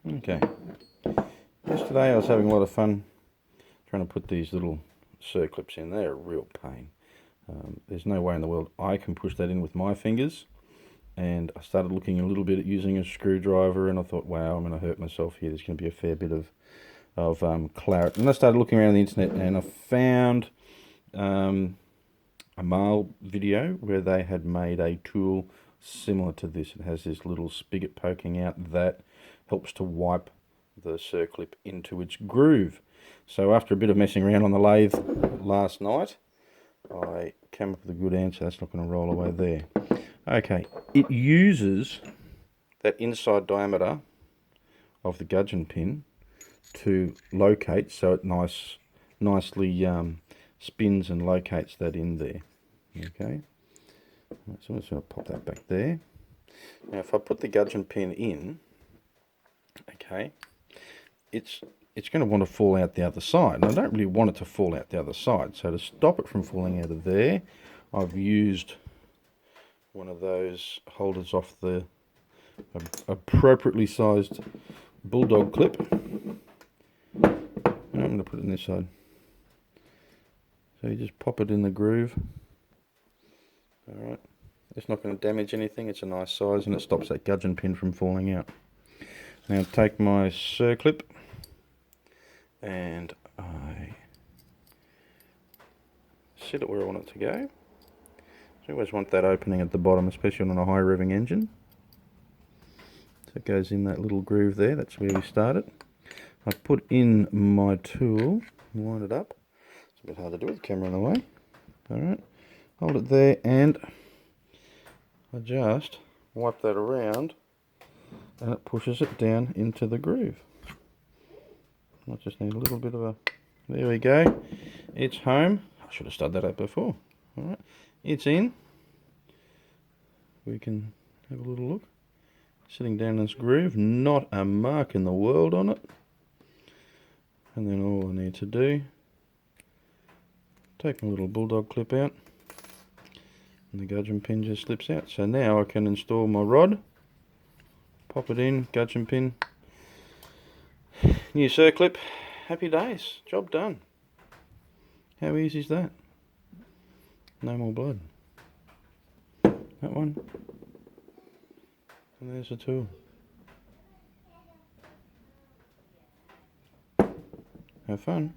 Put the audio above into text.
Okay. Yesterday I was having a lot of fun trying to put these little circlips in. They're a real pain. There's no way in the world I can push that in with my fingers. And I started looking a little bit at using a screwdriver, and I thought, wow, I'm going to hurt myself here. There's going to be a fair bit of clarity. And I started looking around the internet, and I found a Mahle video where they had made a tool similar to this. It has this little spigot poking out that helps to wipe the circlip into its groove. So after a bit of messing around on the lathe last night, I came up with a good answer. That's not going to roll away there. Okay, it uses that inside diameter of the gudgeon pin to locate, so it nicely spins and locates that in there. Okay, so I'm just going to pop that back there. Now if I put the gudgeon pin in, okay, it's going to want to fall out the other side. And I don't really want it to fall out the other side, so to stop it from falling out of there, I've used one of those holders off the appropriately sized bulldog clip. And I'm going to put it on this side. So you just pop it in the groove. Alright, it's not going to damage anything, it's a nice size and it stops that gudgeon pin from falling out. Now take my circlip and I set it where I want it to go. So you always want that opening at the bottom, especially on a high revving engine. So it goes in that little groove there, that's where we started. I put in my tool, wind it up. It's a bit hard to do with the camera in the way. Alright, hold it there and I just wipe that around and it pushes it down into the groove. I just need a little bit of a... There we go. It's home. I should have studied that up before. Alright, it's in. We can have a little look. Sitting down in this groove, not a mark in the world on it. And then all I need to do, take my little bulldog clip out, and the gudgeon pin just slips out. So now I can install my rod, pop it in, gudgeon pin, new circlip, happy days, job done. How easy is that? No more blood. That one, and there's the tool. Have fun.